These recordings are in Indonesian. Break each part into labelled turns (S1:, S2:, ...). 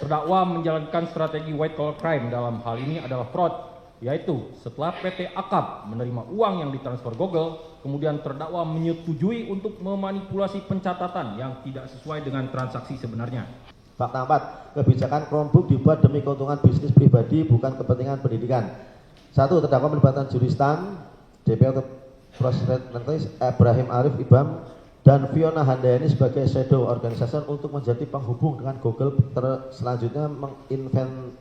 S1: terdakwa menjalankan strategi white collar crime dalam hal ini adalah fraud, yaitu setelah PT Akap menerima uang yang ditransfer Google, kemudian terdakwa menyetujui untuk memanipulasi pencatatan yang tidak sesuai dengan transaksi sebenarnya.
S2: Fakta 4. Kebijakan Chromebook dibuat demi keuntungan bisnis pribadi, bukan kepentingan pendidikan. 1. Terdakwa melibatkan juristan DPO Proses Ibrahim Arif Ibam dan Fiona Handayani sebagai shadow organization untuk menjadi penghubung dengan Google. Selanjutnya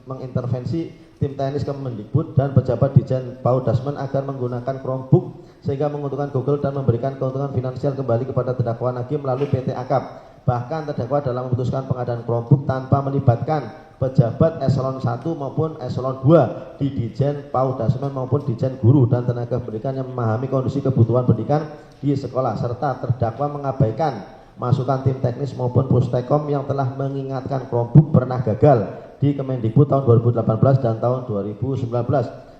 S2: mengintervensi tim teknis Kemendikbud dan pejabat Dijen PAUD Dasmen agar menggunakan Chromebook sehingga menguntungkan Google dan memberikan keuntungan finansial kembali kepada terdakwa Nagi melalui PT Akap. Bahkan terdakwa dalam memutuskan pengadaan Chromebook tanpa melibatkan pejabat eselon 1 maupun eselon 2 di Dijen PAUD Dasmen maupun Dijen Guru dan Tenaga Pendidikan yang memahami kondisi kebutuhan pendidikan di sekolah, serta terdakwa mengabaikan masukan tim teknis maupun Pustekom yang telah mengingatkan Chromebook pernah gagal di Kemendikbud tahun 2018 dan tahun 2019.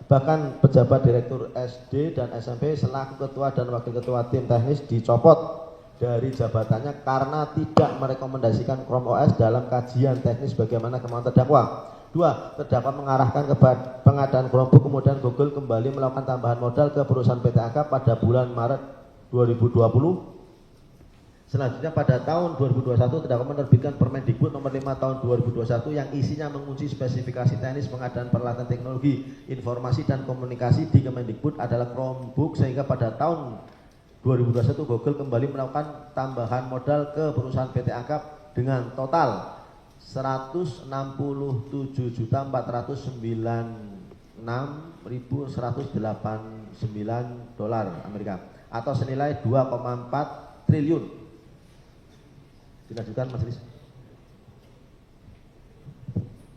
S2: Bahkan pejabat direktur SD dan SMP selaku ketua dan wakil ketua tim teknis dicopot dari jabatannya karena tidak merekomendasikan Chrome OS dalam kajian teknis bagaimana kemauan terdakwa. 2. Terdakwa mengarahkan ke pengadaan Chromebook, kemudian Google kembali melakukan tambahan modal ke perusahaan PT Akap pada bulan Maret 2020. Selanjutnya pada tahun 2021 terdakwa menerbitkan Permendikbud nomor 5 tahun 2021 yang isinya mengunci spesifikasi teknis pengadaan peralatan teknologi informasi dan komunikasi di Kemendikbud adalah Chromebook, sehingga pada tahun 2021 Google kembali melakukan tambahan modal ke perusahaan PT Akap dengan total 167.496.189 dolar Amerika atau senilai 2,4 triliun. Dilanjutkan majelis.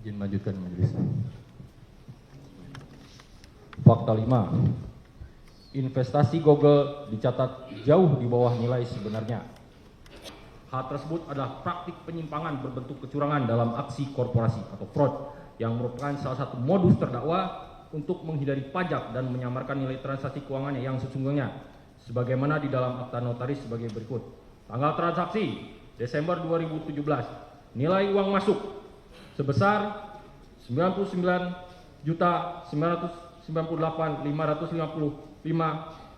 S1: Izin lanjutkan majelis. Fakta 5. Investasi Google dicatat jauh di bawah nilai sebenarnya. Hal tersebut adalah praktik penyimpangan berbentuk kecurangan dalam aksi korporasi atau fraud yang merupakan salah satu modus terdakwa untuk menghindari pajak dan menyamarkan nilai transaksi keuangannya yang sesungguhnya sebagaimana di dalam akta notaris sebagai berikut. Tanggal transaksi Desember 2017, nilai uang masuk sebesar 99.998.555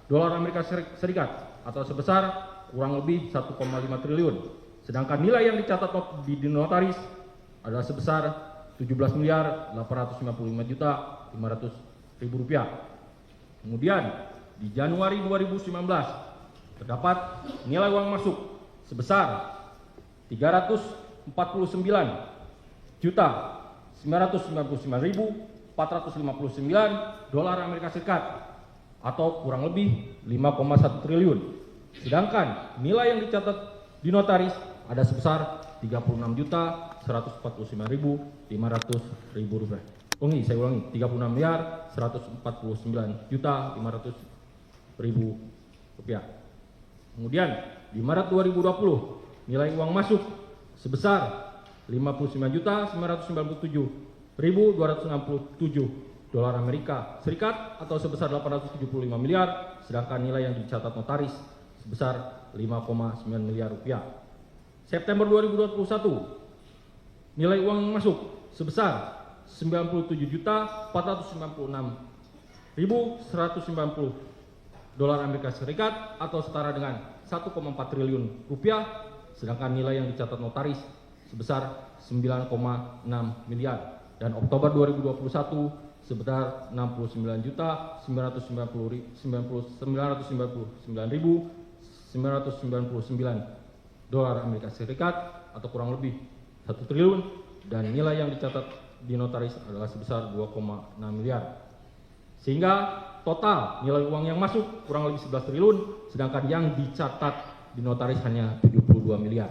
S1: dolar Amerika Serikat atau sebesar kurang lebih 1,5 triliun. Sedangkan nilai yang dicatat di notaris adalah sebesar 17.855.500.000 rupiah. Kemudian di Januari 2019 terdapat nilai uang masuk sebesar 349.999.459 dolar Amerika Serikat atau kurang lebih 5,1 triliun. Sedangkan nilai yang dicatat di notaris ada sebesar 36.149.500.000 rupiah. Saya ulangi, 36.149.500.000 rupiah. Kemudian di Maret 2020 nilai uang masuk sebesar 59.997.267 dolar Amerika Serikat atau sebesar 875 miliar, sedangkan nilai yang dicatat notaris sebesar 5,9 miliar rupiah. September 2021 nilai uang masuk sebesar 97.496.190 dolar Amerika Serikat atau setara dengan 1,4 triliun rupiah, sedangkan nilai yang dicatat notaris sebesar 9,6 miliar. Dan Oktober 2021 sebesar 69.999.999 dolar Amerika Serikat atau kurang lebih 1 triliun, dan nilai yang dicatat di notaris adalah sebesar 2,6 miliar. Sehingga total nilai uang yang masuk kurang lebih 11 triliun, sedangkan yang dicatat di notaris hanya 72 miliar.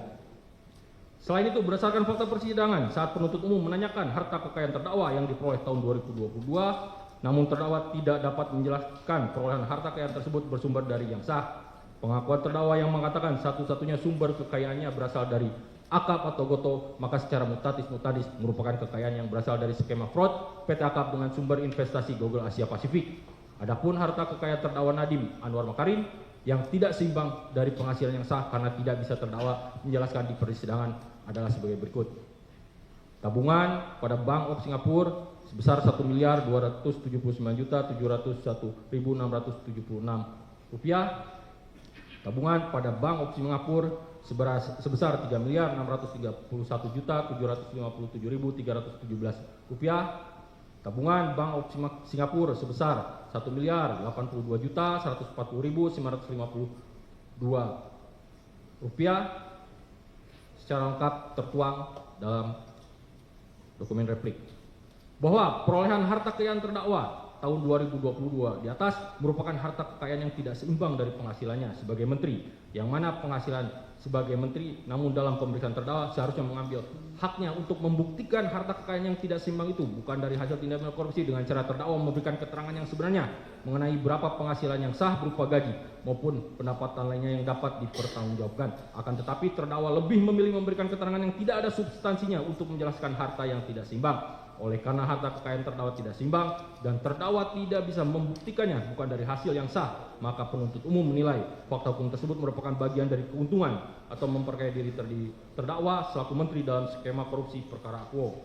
S1: Selain itu, berdasarkan fakta persidangan, saat penuntut umum menanyakan harta kekayaan terdakwa yang diperoleh tahun 2022, namun terdakwa tidak dapat menjelaskan perolehan harta kekayaan tersebut bersumber dari yang sah. Pengakuan terdakwa yang mengatakan satu-satunya sumber kekayaannya berasal dari Akap atau Goto, maka secara mutadis merupakan kekayaan yang berasal dari skema fraud PT Akap dengan sumber investasi Google Asia Pasifik. Adapun harta kekayaan terdakwa Nadiem Anwar Makarim yang tidak seimbang dari penghasilan yang sah karena tidak bisa terdakwa menjelaskan di persidangan adalah sebagai berikut. Tabungan pada Bank of Singapura sebesar Rp1.279.701.676 rupiah. Tabungan pada Bank of Singapura sebesar Rp3.631.757.317 rupiah. Tabungan Bank of Singapura sebesar Rp1.082.140.952 secara lengkap tertuang dalam dokumen replik. Bahwa perolehan harta kekayaan terdakwa tahun 2022 di atas merupakan harta kekayaan yang tidak seimbang dari penghasilannya sebagai menteri, yang mana penghasilan sebagai menteri namun dalam pemeriksaan terdakwa seharusnya mengambil haknya untuk membuktikan harta kekayaan yang tidak seimbang itu bukan dari hasil tindak pidana korupsi dengan cara terdakwa memberikan keterangan yang sebenarnya mengenai berapa penghasilan yang sah berupa gaji maupun pendapatan lainnya yang dapat dipertanggungjawabkan. Akan tetapi terdakwa lebih memilih memberikan keterangan yang tidak ada substansinya untuk menjelaskan harta yang tidak seimbang. Oleh karena harta kekayaan terdakwa tidak seimbang dan terdakwa tidak bisa membuktikannya bukan dari hasil yang sah, maka penuntut umum menilai fakta hukum tersebut merupakan bagian dari keuntungan atau memperkaya diri terdakwa selaku menteri dalam skema korupsi perkara quo.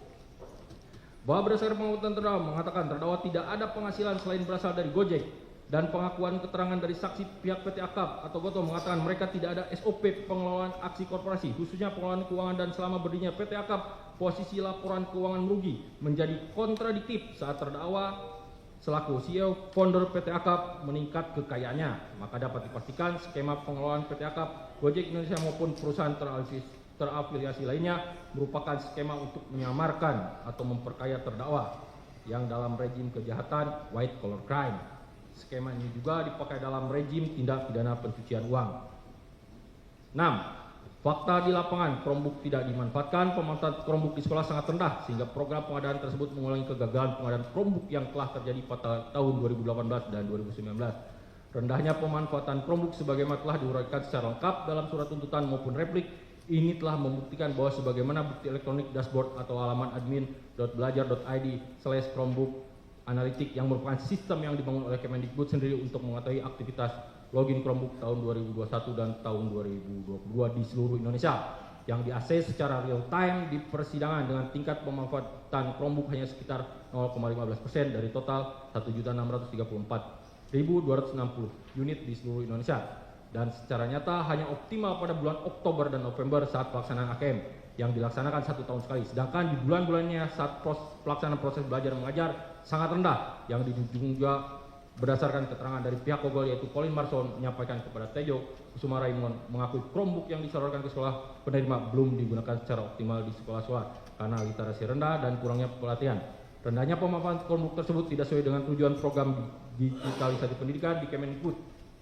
S1: Bahwa berdasarkan pengakuan terdakwa mengatakan terdakwa tidak ada penghasilan selain berasal dari Gojek, dan pengakuan keterangan dari saksi pihak PT Akap atau Goto mengatakan mereka tidak ada SOP pengelolaan aksi korporasi, khususnya pengelolaan keuangan, dan selama berdirinya PT Akap posisi laporan keuangan merugi menjadi kontradiktif saat terdakwa selaku CEO founder PT Akap meningkat kekayaannya. Maka dapat dipastikan skema pengelolaan PT Akap, Gojek Indonesia maupun perusahaan terafiliasi lainnya merupakan skema untuk menyamarkan atau memperkaya terdakwa yang dalam rejim kejahatan white collar crime. Skema ini juga dipakai dalam rejim tindak pidana pencucian uang. 6. Fakta di lapangan Chromebook tidak dimanfaatkan. Pemanfaatan Chromebook di sekolah sangat rendah sehingga program pengadaan tersebut mengulangi kegagalan pengadaan Chromebook yang telah terjadi pada tahun 2018 dan 2019. Rendahnya pemanfaatan Chromebook sebagaimana telah diuraikan secara lengkap dalam surat tuntutan maupun replik ini telah membuktikan bahwa sebagaimana bukti elektronik dashboard atau halaman admin.belajar.id/Chromebook analitik yang merupakan sistem yang dibangun oleh Kemendikbud sendiri untuk mengetahui aktivitas login Chromebook tahun 2021 dan tahun 2022 di seluruh Indonesia yang diakses secara real time di persidangan dengan tingkat pemanfaatan Chromebook hanya sekitar 0,15% dari total 1.634.260 unit di seluruh Indonesia, dan secara nyata hanya optimal pada bulan Oktober dan November saat pelaksanaan AKM yang dilaksanakan 1 tahun sekali, sedangkan di bulan-bulannya saat pelaksanaan proses belajar mengajar sangat rendah yang dijunjung juga berdasarkan keterangan dari pihak Kogol yaitu Colin Marson menyampaikan kepada Tejo Kusuma Raimon mengakui Chromebook yang disalurkan ke sekolah penerima belum digunakan secara optimal di sekolah-sekolah karena literasi rendah dan kurangnya pelatihan. Rendahnya pemanfaatan Chromebook tersebut tidak sesuai dengan tujuan program digitalisasi pendidikan di Kemendikbud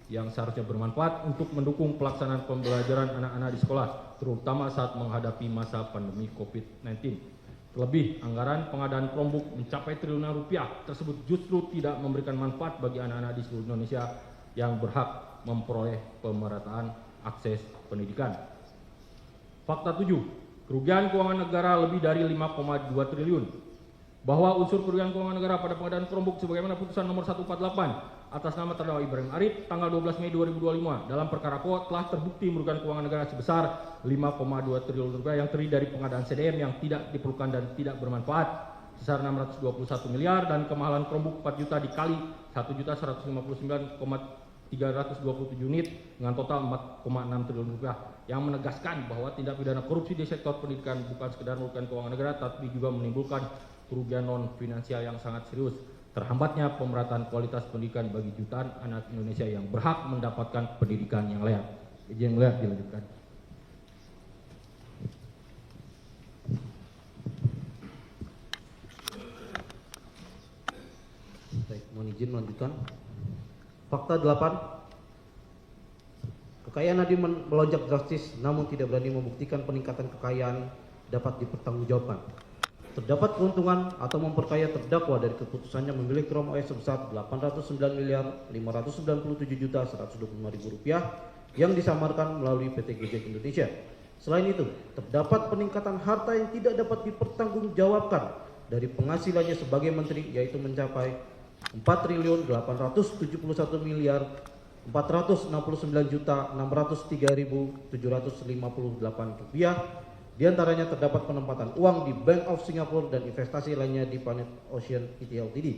S1: yang seharusnya bermanfaat untuk mendukung pelaksanaan pembelajaran anak-anak di sekolah, terutama saat menghadapi masa pandemi COVID-19. Terlebih, anggaran pengadaan Chromebook mencapai triliunan rupiah tersebut justru tidak memberikan manfaat bagi anak-anak di seluruh Indonesia yang berhak memperoleh pemerataan akses pendidikan. Fakta 7, kerugian keuangan negara lebih dari 5,2 triliun. Bahwa unsur kerugian keuangan negara pada pengadaan Chromebook sebagaimana putusan nomor 148 atas nama terdakwa Ibrahim Arif tanggal 12 Mei 2025 dalam perkara quo telah terbukti merugikan keuangan negara sebesar 5,2 triliun rupiah yang terdiri dari pengadaan CDM yang tidak diperlukan dan tidak bermanfaat sebesar 621 miliar dan kemahalan Chromebook 4 juta dikali 1.159,327 unit dengan total 4,6 triliun rupiah yang menegaskan bahwa tindak pidana korupsi di sektor pendidikan bukan sekedar merugikan keuangan negara tapi juga menimbulkan kerugian non finansial yang sangat serius. Terhambatnya pemerataan kualitas pendidikan bagi jutaan anak Indonesia yang berhak mendapatkan pendidikan yang layak. Izin melihat dilanjutkan.
S3: Baik, mohon izin melanjutkan. Fakta 8. Kekayaan Nadiem melonjak drastis namun tidak berani membuktikan peningkatan kekayaan dapat dipertanggungjawabkan. Terdapat keuntungan atau memperkaya terdakwa dari keputusannya memilih Chrome OS sebesar 809.597.125.000 rupiah yang disamarkan melalui PT Gojek Indonesia. Selain itu, terdapat peningkatan harta yang tidak dapat dipertanggungjawabkan dari penghasilannya sebagai menteri yaitu mencapai 4.471.469.603.758 rupiah Di antaranya terdapat penempatan uang di Bank of Singapore dan investasi lainnya di Planet Ocean Pty Ltd.